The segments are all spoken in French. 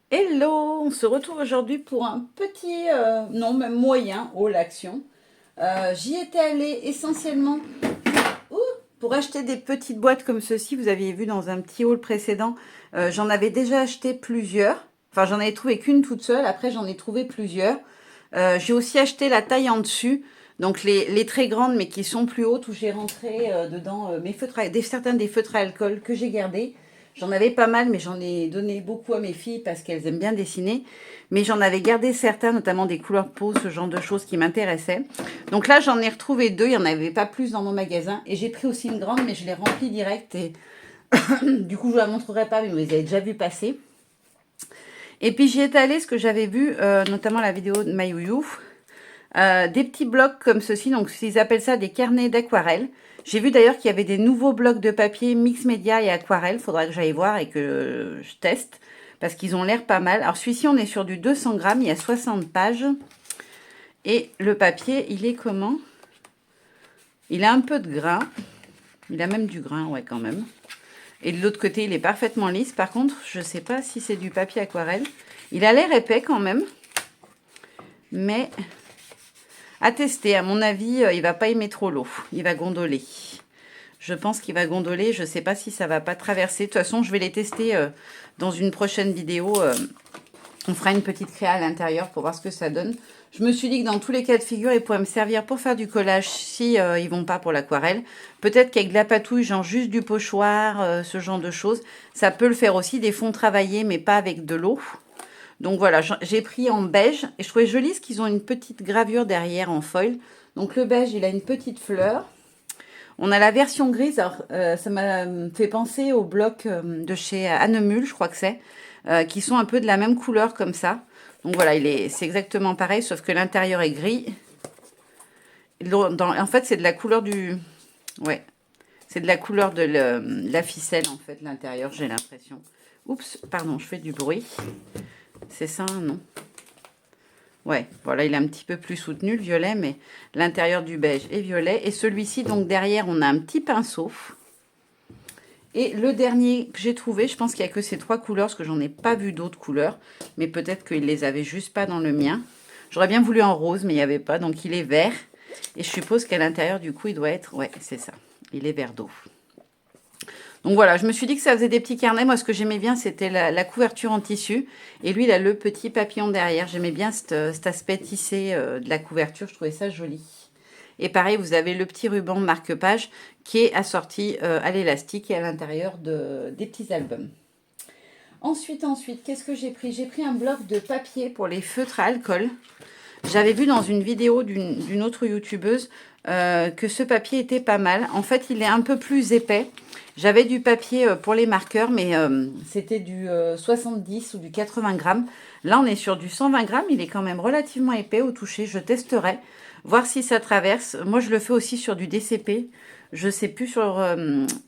Hello, on se retrouve aujourd'hui pour un petit, non même moyen haul action. J'y étais allée essentiellement ouh, pour acheter des petites boîtes comme ceci. Vous aviez vu dans un petit haul précédent, j'en avais déjà acheté plusieurs. Enfin, j'en avais trouvé qu'une toute seule. Après, j'en ai trouvé plusieurs. J'ai aussi acheté la taille en dessus. Donc les très grandes mais qui sont plus hautes où j'ai rentré dedans mes feutres, certains des feutres à alcool que j'ai gardés. J'en avais pas mal, mais j'en ai donné beaucoup à mes filles parce qu'elles aiment bien dessiner. Mais j'en avais gardé certains, notamment des couleurs peau, ce genre de choses qui m'intéressaient. Donc là, j'en ai retrouvé deux. Il n'y en avait pas plus dans mon magasin. Et j'ai pris aussi une grande, mais je l'ai remplie direct. Et du coup, je ne la montrerai pas, mais vous les avez déjà vu passer. Et puis, j'y étais allée, ce que j'avais vu, notamment la vidéo de Mayouyou. Des petits blocs comme ceci. Donc, ils appellent ça des carnets d'aquarelle. J'ai vu d'ailleurs qu'il y avait des nouveaux blocs de papier mix média et aquarelle. Faudra que j'aille voir et que je teste parce qu'ils ont l'air pas mal. Alors celui-ci, on est sur du 200 grammes. Il y a 60 pages. Et le papier, il est comment? Il a un peu de grain. Il a même du grain, ouais, quand même. Et de l'autre côté, il est parfaitement lisse. Par contre, je ne sais pas si c'est du papier aquarelle. Il a l'air épais quand même. Mais à tester. À mon avis, il va pas aimer trop l'eau. Il va gondoler. Je pense qu'il va gondoler. Je ne sais pas si ça va pas traverser. De toute façon, je vais les tester dans une prochaine vidéo. On fera une petite créa à l'intérieur pour voir ce que ça donne. Je me suis dit que dans tous les cas de figure, ils pourraient me servir pour faire du collage si ils vont pas pour l'aquarelle. Peut-être qu'avec de la patouille, genre juste du pochoir, ce genre de choses, ça peut le faire aussi. Des fonds travaillés, mais pas avec de l'eau. Donc voilà, j'ai pris en beige. Et je trouvais joli parce qu'ils ont une petite gravure derrière en foil. Donc le beige, il a une petite fleur. On a la version grise, alors ça m'a fait penser aux blocs de chez Annemul, je crois que c'est, qui sont un peu de la même couleur comme ça. Donc voilà, c'est exactement pareil, sauf que l'intérieur est gris. En fait, c'est de la couleur du... Ouais, c'est de la couleur de la ficelle, en fait, l'intérieur, j'ai l'impression. Oups, pardon, je fais du bruit. C'est ça, non? Ouais, voilà, il est un petit peu plus soutenu, le violet, mais l'intérieur du beige est violet. Et celui-ci, donc derrière, on a un petit pinceau. Et le dernier que j'ai trouvé, je pense qu'il n'y a que ces trois couleurs, parce que j'en ai pas vu d'autres couleurs. Mais peut-être qu'il les avait juste pas dans le mien. J'aurais bien voulu en rose, mais il n'y avait pas. Donc il est vert. Et je suppose qu'à l'intérieur, du coup, il doit être... Ouais, c'est ça. Il est vert d'eau. Donc voilà, je me suis dit que ça faisait des petits carnets. Moi, ce que j'aimais bien, c'était la couverture en tissu. Et lui, il a le petit papillon derrière. J'aimais bien cet aspect tissé de la couverture. Je trouvais ça joli. Et pareil, vous avez le petit ruban marque-page qui est assorti à l'élastique et à l'intérieur des petits albums. Ensuite, qu'est-ce que j'ai pris? J'ai pris un bloc de papier pour les feutres à alcool. J'avais vu dans une vidéo d'une autre youtubeuse que ce papier était pas mal. En fait, il est un peu plus épais. J'avais du papier pour les marqueurs, mais c'était du 70 ou du 80 grammes. Là, on est sur du 120 grammes. Il est quand même relativement épais au toucher. Je testerai, voir si ça traverse. Moi, je le fais aussi sur du DCP. Je sais plus sur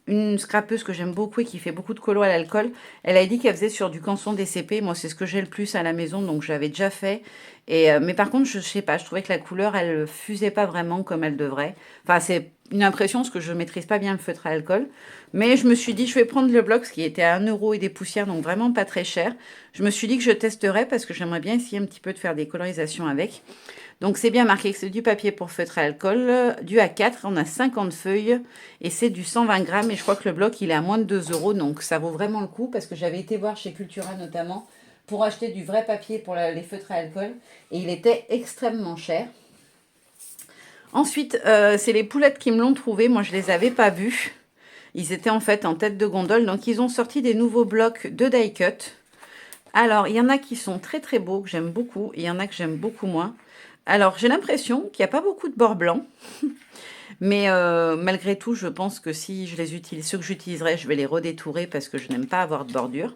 une scrapeuse que j'aime beaucoup et qui fait beaucoup de colo à l'alcool. Elle a dit qu'elle faisait sur du canson DCP. Moi, c'est ce que j'ai le plus à la maison, donc j'avais déjà fait. Et, mais par contre, je sais pas, je trouvais que la couleur, elle fusait pas vraiment comme elle devrait. Enfin, c'est une impression parce que je maîtrise pas bien le feutre à alcool. Mais je me suis dit, je vais prendre le bloc, ce qui était à 1 euro et des poussières, donc vraiment pas très cher. Je me suis dit que je testerais parce que j'aimerais bien essayer un petit peu de faire des colorisations avec. Donc c'est bien marqué que c'est du papier pour feutre à alcool, du A4, on a 50 feuilles et c'est du 120 grammes. Et je crois que le bloc, il est à moins de 2 euros, donc ça vaut vraiment le coup parce que j'avais été voir chez Cultura notamment pour acheter du vrai papier pour les feutres à alcool et il était extrêmement cher. Ensuite, c'est les poulettes qui me l'ont trouvé. Moi, je les avais pas vus. Ils étaient en fait en tête de gondole. Donc, ils ont sorti des nouveaux blocs de die cut. Alors, il y en a qui sont très très beaux, que j'aime beaucoup. Et il y en a que j'aime beaucoup moins. Alors, j'ai l'impression qu'il n'y a pas beaucoup de bords blancs. Mais malgré tout, je pense que si je les utilise, ceux que j'utiliserai, je vais les redétourer parce que je n'aime pas avoir de bordure.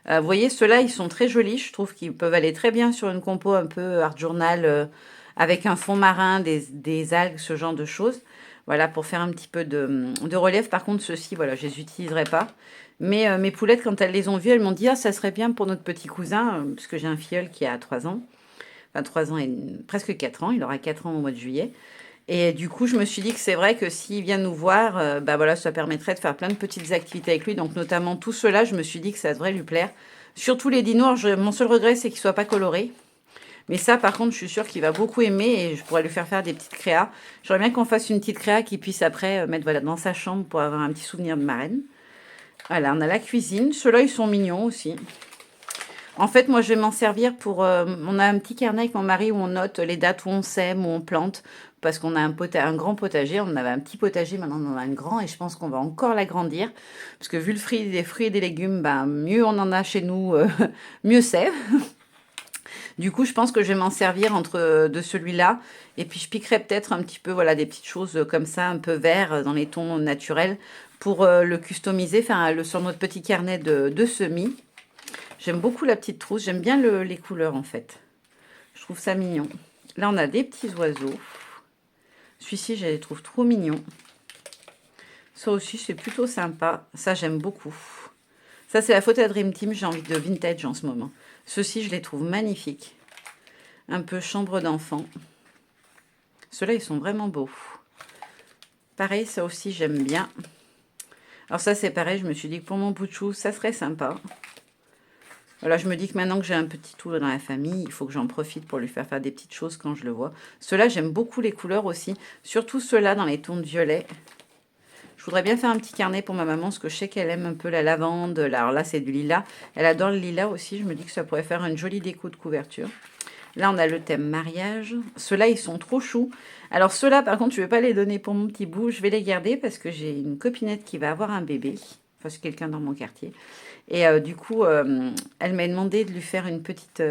Vous voyez, ceux-là, ils sont très jolis. Je trouve qu'ils peuvent aller très bien sur une compo un peu art journal avec un fond marin, des algues, ce genre de choses. Voilà, pour faire un petit peu de relief. Par contre, ceux-ci, voilà, je les utiliserai pas. Mais mes poulettes, quand elles les ont vues, elles m'ont dit « Ah, ça serait bien pour notre petit cousin parce que j'ai un filleul qui a 3 ans. Enfin, 3 ans et presque 4 ans. Il aura 4 ans au mois de juillet. Et du coup, je me suis dit que c'est vrai que s'il vient nous voir, bah voilà, ça permettrait de faire plein de petites activités avec lui. Donc, notamment tout cela, je me suis dit que ça devrait lui plaire. Surtout les dinos, mon seul regret, c'est qu'ils ne soient pas colorés. Mais ça, par contre, je suis sûre qu'il va beaucoup aimer et je pourrais lui faire des petites créas. J'aimerais bien qu'on fasse une petite créa qu'il puisse après mettre voilà, dans sa chambre pour avoir un petit souvenir de marraine. Voilà, on a la cuisine. Ceux-là, ils sont mignons aussi. En fait, moi, je vais m'en servir pour... on a un petit carnet avec mon mari où on note les dates où on sème, où on plante. Parce qu'on a un grand potager. On avait un petit potager, maintenant on en a un grand. Et je pense qu'on va encore l'agrandir. Parce que vu le prix des fruits et des légumes, ben, mieux on en a chez nous, mieux c'est. Du coup, je pense que je vais m'en servir de celui-là. Et puis, je piquerai peut-être un petit peu, voilà, des petites choses comme ça, un peu vert, dans les tons naturels, pour le customiser, enfin, sur notre petit carnet de semis. J'aime beaucoup la petite trousse. J'aime bien les couleurs, en fait. Je trouve ça mignon. Là, on a des petits oiseaux. Celui-ci, je les trouve trop mignons. Ça aussi, c'est plutôt sympa. Ça, j'aime beaucoup. Ça, c'est la photo à Dream Team. J'ai envie de vintage en ce moment. Ceux-ci, je les trouve magnifiques. Un peu chambre d'enfant. Ceux-là, ils sont vraiment beaux. Pareil, ça aussi, j'aime bien. Alors ça, c'est pareil. Je me suis dit que pour mon bout de chou, ça serait sympa. Voilà, je me dis que maintenant que j'ai un petit tout dans la famille, il faut que j'en profite pour lui faire des petites choses quand je le vois. Ceux-là, j'aime beaucoup les couleurs aussi. Surtout ceux-là dans les tons de violet. Je voudrais bien faire un petit carnet pour ma maman, parce que je sais qu'elle aime un peu la lavande. Alors là, c'est du lilas. Elle adore le lilas aussi. Je me dis que ça pourrait faire une jolie déco de couverture. Là, on a le thème mariage. Ceux-là, ils sont trop choux. Alors, ceux-là, par contre, je ne vais pas les donner pour mon petit bout. Je vais les garder parce que j'ai une copinette qui va avoir un bébé. Enfin, c'est quelqu'un dans mon quartier. Et du coup, elle m'a demandé de lui faire une petite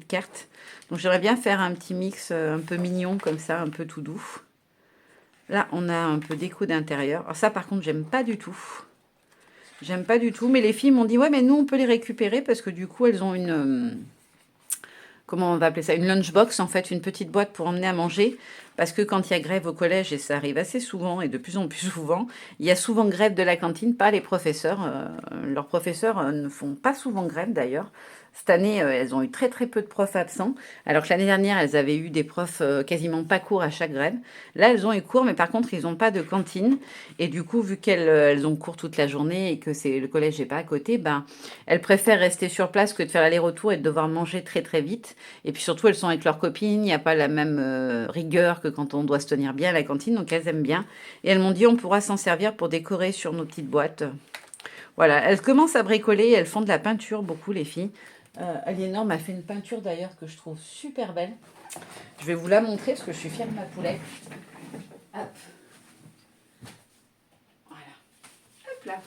carte. Donc, j'aimerais bien faire un petit mix un peu mignon, comme ça, un peu tout doux. Là, on a un peu déco d'intérieur. Alors ça, par contre, j'aime pas du tout. J'aime pas du tout. Mais les filles m'ont dit, ouais, mais nous, on peut les récupérer parce que du coup, elles ont une... comment on va appeler ça? Une lunchbox, en fait, une petite boîte pour emmener à manger. Parce que quand il y a grève au collège, et ça arrive assez souvent, et de plus en plus souvent, il y a souvent grève de la cantine, pas les professeurs. Leurs professeurs ne font pas souvent grève, d'ailleurs. Cette année, elles ont eu très très peu de profs absents, alors que l'année dernière, elles avaient eu des profs quasiment pas cours à chaque grève. Là, elles ont eu cours, mais par contre, ils n'ont pas de cantine. Et du coup, vu qu'elles ont cours toute la journée et que le collège n'est pas à côté, ben, elles préfèrent rester sur place que de faire l'aller-retour et de devoir manger très très vite. Et puis surtout, elles sont avec leurs copines, il n'y a pas la même rigueur que quand on doit se tenir bien à la cantine, donc elles aiment bien. Et elles m'ont dit, on pourra s'en servir pour décorer sur nos petites boîtes. Voilà, elles commencent à bricoler, elles font de la peinture, beaucoup les filles. Aliénor m'a fait une peinture d'ailleurs que je trouve super belle. Je vais vous la montrer parce que je suis fière de ma poulette. Hop. Voilà. Hop là.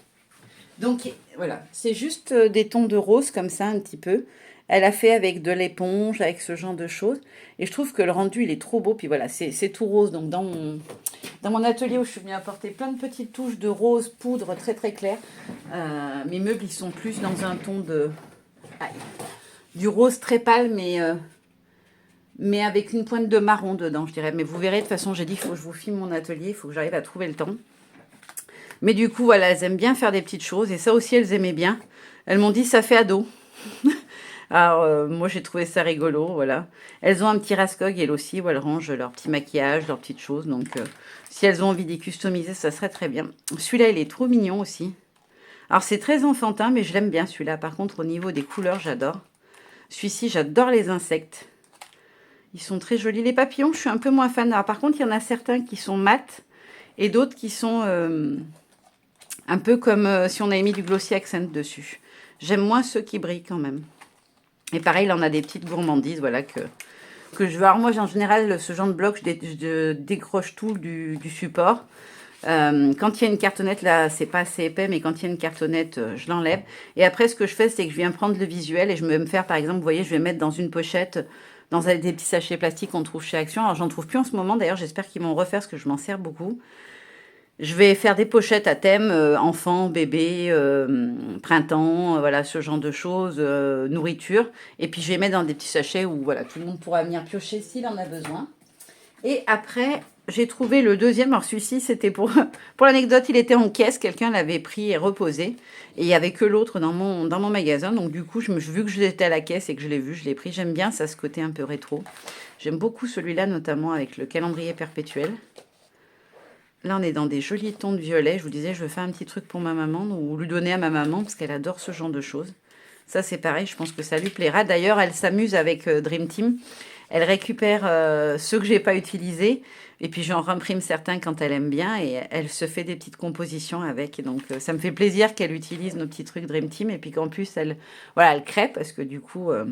Donc voilà, c'est juste des tons de rose comme ça un petit peu. Elle a fait avec de l'éponge, avec ce genre de choses. Et je trouve que le rendu, il est trop beau. Puis voilà, c'est tout rose. Donc dans mon atelier où je suis venue apporter plein de petites touches de rose poudre très très clair, mes meubles, ils sont plus dans un ton de... Aïe. Du rose très pâle, mais avec une pointe de marron dedans, je dirais. Mais vous verrez, de toute façon, j'ai dit qu'il faut que je vous filme mon atelier. Il faut que j'arrive à trouver le temps. Mais du coup, voilà, elles aiment bien faire des petites choses. Et ça aussi, elles aimaient bien. Elles m'ont dit, ça fait ado. Alors, moi, j'ai trouvé ça rigolo, voilà. Elles ont un petit Raskog, elles aussi, où elles rangent leur petit maquillage, leurs petites choses. Donc, si elles ont envie d'y customiser, ça serait très bien. Celui-là, il est trop mignon aussi. Alors, c'est très enfantin, mais je l'aime bien, celui-là. Par contre, au niveau des couleurs, j'adore. Celui-ci, j'adore les insectes. Ils sont très jolis. Les papillons, je suis un peu moins fan. Alors, par contre, il y en a certains qui sont mat et d'autres qui sont un peu comme si on avait mis du glossy accent dessus. J'aime moins ceux qui brillent quand même. Et pareil, là, on a des petites gourmandises, voilà, que je veux. Alors moi, en général, ce genre de bloc, je décroche tout du support. Quand il y a une cartonnette, là, c'est pas assez épais, mais quand il y a une cartonnette, je l'enlève. Et après, ce que je fais, c'est que je viens prendre le visuel et je vais me faire, par exemple, vous voyez, je vais mettre dans une pochette, dans des petits sachets plastiques qu'on trouve chez Action. Alors, j'en trouve plus en ce moment, d'ailleurs, j'espère qu'ils vont refaire, parce que je m'en sers beaucoup. Je vais faire des pochettes à thème, enfant, bébé, printemps, voilà, ce genre de choses, nourriture. Et puis, je vais mettre dans des petits sachets où, voilà, tout le monde pourra venir piocher s'il en a besoin. Et après, j'ai trouvé le deuxième. Alors celui-ci, c'était pour l'anecdote, il était en caisse. Quelqu'un l'avait pris et reposé. Et il n'y avait que l'autre dans mon magasin. Donc du coup, vu que j'étais à la caisse et que je l'ai vu, je l'ai pris. J'aime bien ça, ce côté un peu rétro. J'aime beaucoup celui-là, notamment avec le calendrier perpétuel. Là, on est dans des jolis tons de violet. Je vous disais, je veux faire un petit truc pour ma maman ou lui donner à ma maman parce qu'elle adore ce genre de choses. Ça, c'est pareil, je pense que ça lui plaira. D'ailleurs, elle s'amuse avec Dream Team. Elle récupère ceux que j'ai pas utilisés. Et puis, j'en remprime certains quand elle aime bien. Et elle se fait des petites compositions avec. Et donc, ça me fait plaisir qu'elle utilise nos petits trucs Dream Team. Et puis qu'en plus, voilà, elle crée. Parce que du coup, ouais,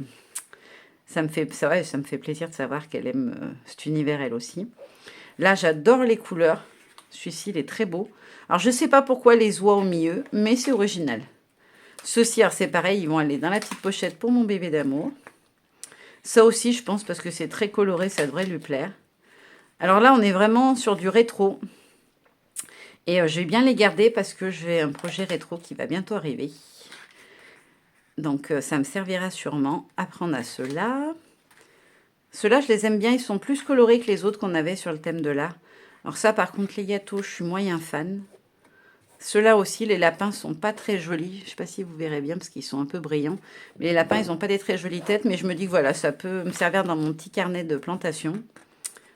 ça me fait plaisir de savoir qu'elle aime cet univers, elle aussi. Là, j'adore les couleurs. Celui-ci, il est très beau. Alors, je ne sais pas pourquoi les oies au milieu, mais c'est original. Ceux-ci, alors c'est pareil, ils vont aller dans la petite pochette pour mon bébé d'amour. Ça aussi, je pense, parce que c'est très coloré, ça devrait lui plaire. Alors là, on est vraiment sur du rétro. Et je vais bien les garder parce que j'ai un projet rétro qui va bientôt arriver. Donc, ça me servira sûrement. Après, on a ceux-là. Ceux-là, je les aime bien. Ils sont plus colorés que les autres qu'on avait sur le thème de l'art. Alors ça, par contre, les gâteaux, je suis moyen fan. Ceux-là aussi, les lapins sont pas très jolis. Je ne sais pas si vous verrez bien parce qu'ils sont un peu brillants. Mais les lapins, ils n'ont pas des très jolies têtes. Mais je me dis que voilà, ça peut me servir dans mon petit carnet de plantation.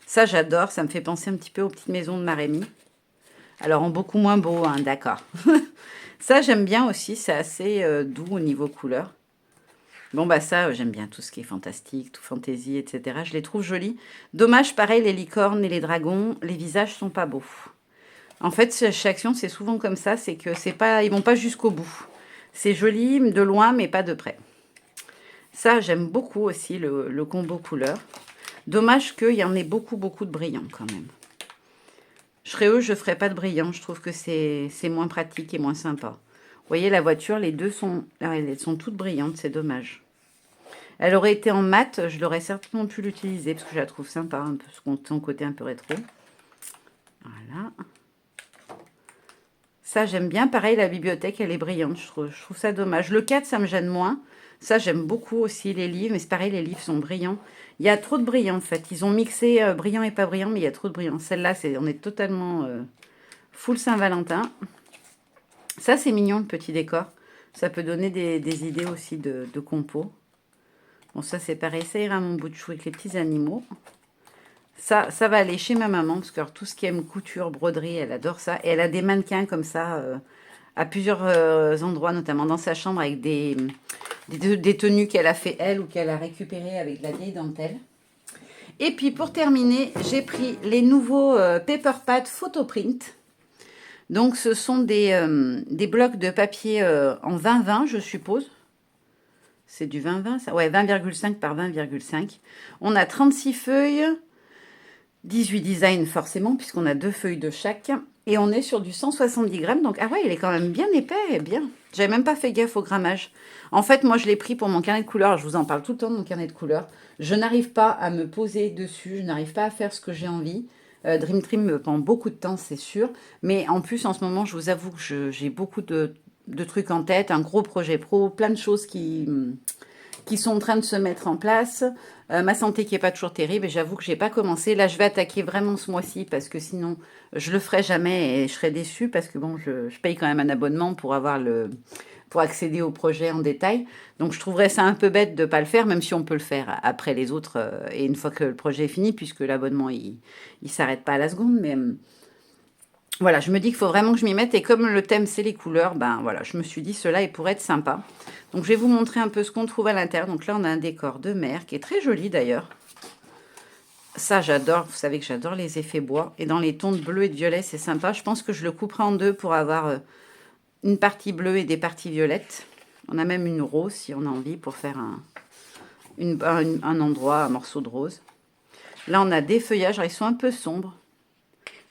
Ça, j'adore. Ça me fait penser un petit peu aux petites maisons de Marémy. Alors, en beaucoup moins beau, hein, d'accord. Ça, j'aime bien aussi. C'est assez doux au niveau couleur. Bon, bah ça, j'aime bien tout ce qui est fantastique, tout fantasy, etc. Je les trouve jolis. Dommage, pareil, les licornes et les dragons, les visages sont pas beaux. En fait, chez Action, c'est souvent comme ça, c'est que c'est pas, ils vont pas jusqu'au bout. C'est joli de loin, mais pas de près. Ça, j'aime beaucoup aussi, le combo couleur. Dommage qu'il y en ait beaucoup, beaucoup de brillants quand même. Je serais eux, je ferais pas de brillants. Je trouve que c'est moins pratique et moins sympa. Vous voyez, la voiture, les deux sont, elles sont toutes brillantes, c'est dommage. Elle aurait été en mat, je l'aurais certainement pu l'utiliser parce que je la trouve sympa, un peu son côté un peu rétro. Voilà. Ça, j'aime bien. Pareil, la bibliothèque, elle est brillante. Je trouve ça dommage. Le 4, ça me gêne moins. Ça, j'aime beaucoup aussi les livres. Mais c'est pareil, les livres sont brillants. Il y a trop de brillants, en fait. Ils ont mixé brillant et pas brillant, mais il y a trop de brillants. Celle-là, on est totalement full Saint-Valentin. Ça, c'est mignon, le petit décor. Ça peut donner des idées aussi de compos. Bon, ça, c'est pareil. Ça ira à mon bout de chou avec les petits animaux. Ça va aller chez ma maman, parce que alors, tout ce qui aime couture, broderie, elle adore ça. Et elle a des mannequins comme ça, à plusieurs endroits, notamment dans sa chambre, avec des tenues qu'elle a fait elle ou qu'elle a récupérées avec de la vieille dentelle. Et puis pour terminer, j'ai pris les nouveaux Paper Pad Photoprint. Donc ce sont des blocs de papier en 20-20, je suppose. C'est du 20-20, ça? Ouais, 20,5 par 20,5. On a 36 feuilles. 18 designs forcément, puisqu'on a 2 feuilles de chaque. Et on est sur du 170 grammes. Donc, ah ouais, il est quand même bien épais et bien. J'avais même pas fait gaffe au grammage. En fait, moi, je l'ai pris pour mon carnet de couleurs. Je vous en parle tout le temps de mon carnet de couleurs. Je n'arrive pas à me poser dessus. Je n'arrive pas à faire ce que j'ai envie. Dream Team me prend beaucoup de temps, c'est sûr. Mais en plus, en ce moment, je vous avoue que j'ai beaucoup de trucs en tête. Un gros projet pro, plein de choses qui sont en train de se mettre en place. Ma santé qui n'est pas toujours terrible et j'avoue que je n'ai pas commencé. Là, je vais attaquer vraiment ce mois-ci parce que sinon, je ne le ferai jamais et je serai déçue parce que bon, je paye quand même un abonnement pour accéder au projet en détail. Donc, je trouverais ça un peu bête de ne pas le faire, même si on peut le faire après les autres et une fois que le projet est fini, puisque l'abonnement, il ne s'arrête pas à la seconde. Mais voilà, je me dis qu'il faut vraiment que je m'y mette. Et comme le thème, c'est les couleurs, ben voilà, je me suis dit, cela, il pourrait être sympa. Donc, je vais vous montrer un peu ce qu'on trouve à l'intérieur. Donc là, on a un décor de mer qui est très joli d'ailleurs. Ça, j'adore. Vous savez que j'adore les effets bois. Et dans les tons de bleu et de violet, c'est sympa. Je pense que je le couperai en deux pour avoir une partie bleue et des parties violettes. On a même une rose si on a envie pour faire un endroit, un morceau de rose. Là, on a des feuillages. Alors, ils sont un peu sombres.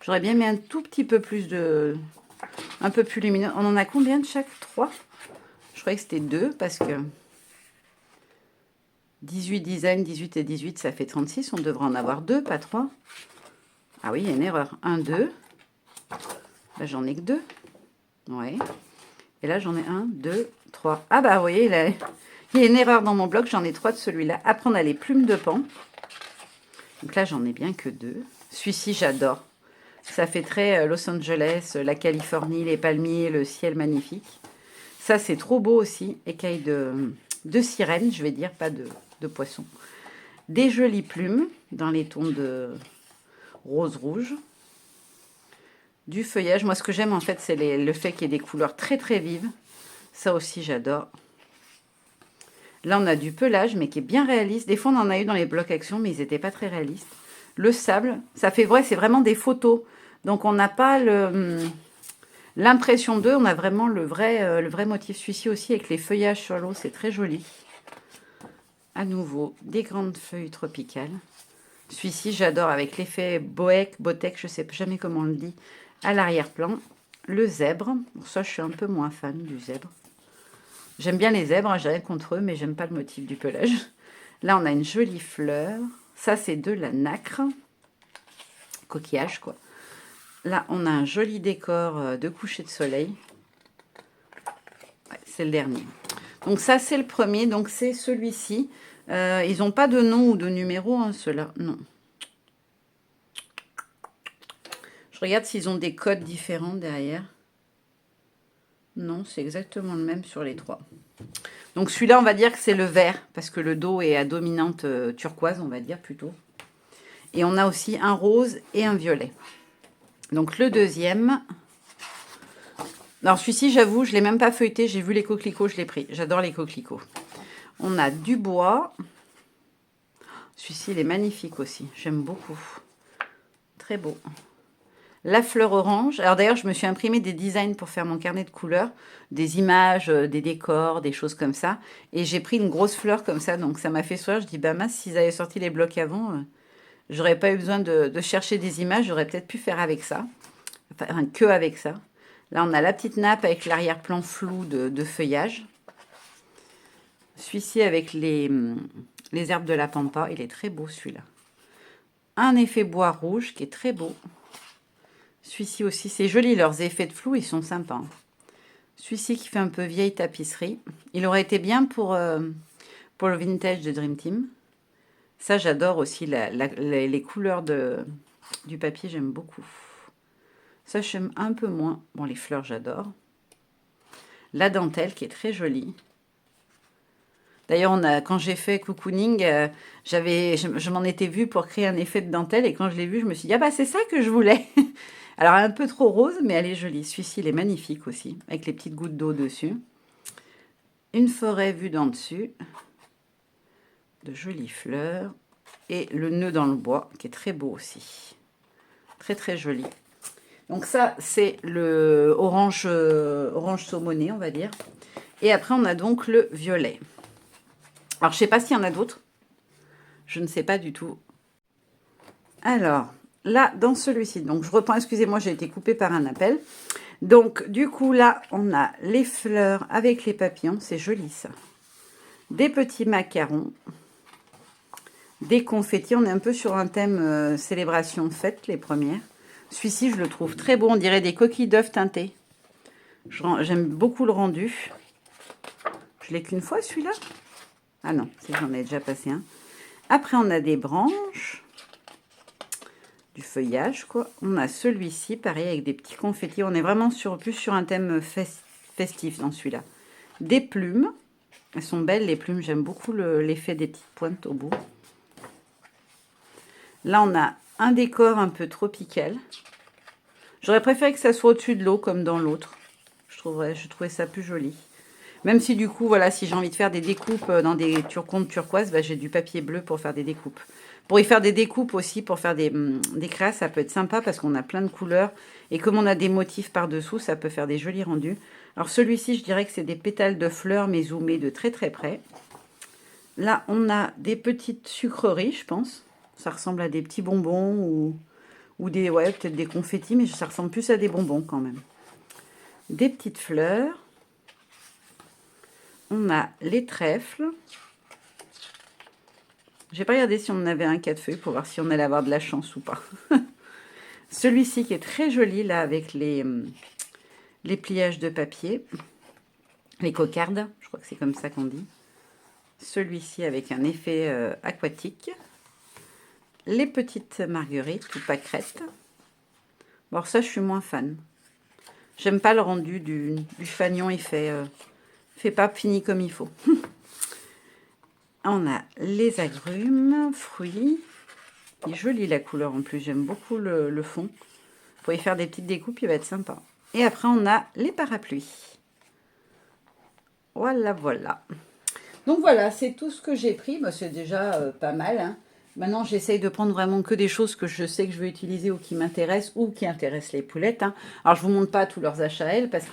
J'aurais bien mis un tout petit peu plus un peu plus lumineux. On en a combien de chaque? 3? Je croyais que c'était 2 parce que 18 design, 18 et 18, ça fait 36. On devrait en avoir 2, pas 3. Ah oui, il y a une erreur. 1, 2. Là, j'en ai que 2. Ouais. Et là, j'en ai 1, 2, 3. Ah bah, vous voyez, il y a une erreur dans mon bloc. J'en ai 3 de celui-là. Après, on a les plumes de pan. Donc là, j'en ai bien que 2. Celui-ci, j'adore. Ça fait très Los Angeles, la Californie, les palmiers, le ciel magnifique. Ça, c'est trop beau aussi. Écailles de sirène, je vais dire, pas de poisson. Des jolies plumes dans les tons de rose-rouge. Du feuillage. Moi, ce que j'aime, en fait, c'est le fait qu'il y ait des couleurs très, très vives. Ça aussi, j'adore. Là, on a du pelage, mais qui est bien réaliste. Des fois, on en a eu dans les blocs action, mais ils n'étaient pas très réalistes. Le sable, ça fait vrai, c'est vraiment des photos. Donc, on n'a pas l'impression d'eux. On a vraiment le vrai motif. Celui-ci aussi, avec les feuillages sur l'eau, c'est très joli. À nouveau, des grandes feuilles tropicales. Celui-ci, j'adore, avec l'effet botek, je ne sais jamais comment on le dit, à l'arrière-plan. Le zèbre. Pour ça, je suis un peu moins fan du zèbre. J'aime bien les zèbres, j'ai rien contre eux, mais j'aime pas le motif du pelage. Là, on a une jolie fleur. Ça, c'est de la nacre. Coquillage, quoi. Là, on a un joli décor de coucher de soleil. Ouais, c'est le dernier. Donc ça, c'est le premier. Donc c'est celui-ci. Ils n'ont pas de nom ou de numéro, hein, ceux-là. Non. Je regarde s'ils ont des codes différents derrière. Non, c'est exactement le même sur les trois. Donc celui-là, on va dire que c'est le vert, parce que le dos est à dominante turquoise, on va dire plutôt. Et on a aussi un rose et un violet. Donc le deuxième. Alors celui-ci, j'avoue, je ne l'ai même pas feuilleté. J'ai vu les coquelicots, je l'ai pris. J'adore les coquelicots. On a du bois. Celui-ci, il est magnifique aussi. J'aime beaucoup. Très beau. La fleur orange. Alors d'ailleurs, je me suis imprimé des designs pour faire mon carnet de couleurs. Des images, des décors, des choses comme ça. Et j'ai pris une grosse fleur comme ça. Donc ça m'a fait sourire. Je dis, bah mince, s'ils avaient sorti les blocs avant, j'aurais pas eu besoin de chercher des images. J'aurais peut-être pu faire avec ça. Enfin, que avec ça. Là, on a la petite nappe avec l'arrière-plan flou de feuillage. Celui-ci avec les herbes de la pampa. Il est très beau, celui-là. Un effet bois rouge qui est très beau. Celui-ci aussi, c'est joli. Leurs effets de flou, ils sont sympas. Hein. Celui-ci qui fait un peu vieille tapisserie. Il aurait été bien pour le vintage de Dream Team. Ça, j'adore aussi. Les couleurs du papier, j'aime beaucoup. Ça, j'aime un peu moins. Bon, les fleurs, j'adore. La dentelle qui est très jolie. D'ailleurs, quand j'ai fait cocooning, je m'en étais vue pour créer un effet de dentelle. Et quand je l'ai vue, je me suis dit, ah bah c'est ça que je voulais. Alors, un peu trop rose, mais elle est jolie. Celui-ci, il est magnifique aussi, avec les petites gouttes d'eau dessus. Une forêt vue d'en dessus. De jolies fleurs. Et le nœud dans le bois, qui est très beau aussi. Très, très joli. Donc ça, c'est le orange saumoné, on va dire. Et après, on a donc le violet. Alors, je ne sais pas s'il y en a d'autres. Je ne sais pas du tout. Alors, là, dans celui-ci, donc je reprends, excusez-moi, j'ai été coupée par un appel. Donc, du coup, là, on a les fleurs avec les papillons. C'est joli, ça. Des petits macarons. Des confettis. On est un peu sur un thème célébration fête, les premières. Celui-ci, je le trouve très beau. On dirait des coquilles d'œufs teintées. J'aime beaucoup le rendu. Je l'ai qu'une fois, celui-là. Ah non, c'est que j'en ai déjà passé un. Après, on a des branches. Du feuillage, quoi. On a celui-ci, pareil, avec des petits confettis. On est vraiment plus sur un thème festif dans celui-là. Des plumes. Elles sont belles, les plumes. J'aime beaucoup l'effet des petites pointes au bout. Là, on a un décor un peu tropical. J'aurais préféré que ça soit au-dessus de l'eau, comme dans l'autre. Je trouvais ça plus joli. Même si du coup, voilà, si j'ai envie de faire des découpes dans des comptes turquoise, bah, j'ai du papier bleu pour faire des découpes. Pour y faire des découpes aussi, pour faire des créas, ça peut être sympa parce qu'on a plein de couleurs. Et comme on a des motifs par-dessous, ça peut faire des jolis rendus. Alors celui-ci, je dirais que c'est des pétales de fleurs, mais zoomés de très très près. Là, on a des petites sucreries, je pense. Ça ressemble à des petits bonbons ou des, ouais, peut-être des confettis, mais ça ressemble plus à des bonbons quand même. Des petites fleurs. On a les trèfles. J'ai pas regardé si on en avait un 4 feuilles pour voir si on allait avoir de la chance ou pas. Celui-ci qui est très joli là avec les pliages de papier. Les cocardes, je crois que c'est comme ça qu'on dit. Celui-ci avec un effet aquatique. Les petites marguerites ou pâquerettes. Bon, alors ça, je suis moins fan. J'aime pas le rendu du fanion, il fait pas fini comme il faut. On a les agrumes, fruits. Il est joli la couleur en plus, j'aime beaucoup le fond. Pour y faire des petites découpes, il va être sympa. Et après, on a les parapluies. Voilà, voilà. Donc voilà, c'est tout ce que j'ai pris. Bah, c'est déjà pas mal, hein. Maintenant, j'essaye de prendre vraiment que des choses que je sais que je vais utiliser ou qui m'intéressent ou qui intéressent les poulettes, hein. Alors, je vous montre pas tous leurs achats à elles parce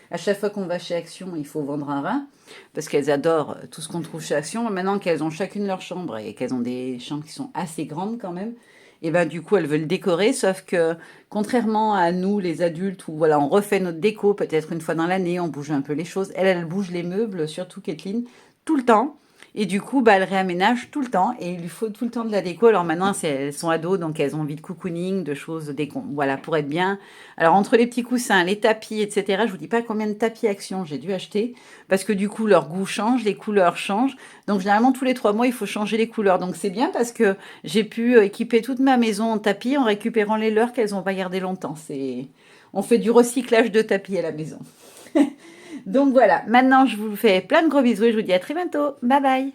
à chaque fois qu'on va chez Action, il faut vendre un rein parce qu'elles adorent tout ce qu'on trouve chez Action. Maintenant qu'elles ont chacune leur chambre et qu'elles ont des chambres qui sont assez grandes quand même, et ben du coup, elles veulent décorer. Sauf que contrairement à nous, les adultes, où voilà, on refait notre déco peut-être une fois dans l'année, on bouge un peu les choses. Elle bouge les meubles, surtout Kathleen, tout le temps. Et du coup, bah, elle réaménage tout le temps et il lui faut tout le temps de la déco. Alors maintenant, elles sont ados, donc elles ont envie de cocooning, de choses, voilà, pour être bien. Alors entre les petits coussins, les tapis, etc., je vous dis pas combien de tapis Action j'ai dû acheter parce que du coup, leur goût change, les couleurs changent. Donc généralement, tous les 3 mois, il faut changer les couleurs. Donc c'est bien parce que j'ai pu équiper toute ma maison en tapis en récupérant les leurs qu'elles ont pas gardé longtemps. On fait du recyclage de tapis à la maison. Donc voilà, maintenant je vous fais plein de gros bisous et je vous dis à très bientôt. Bye bye.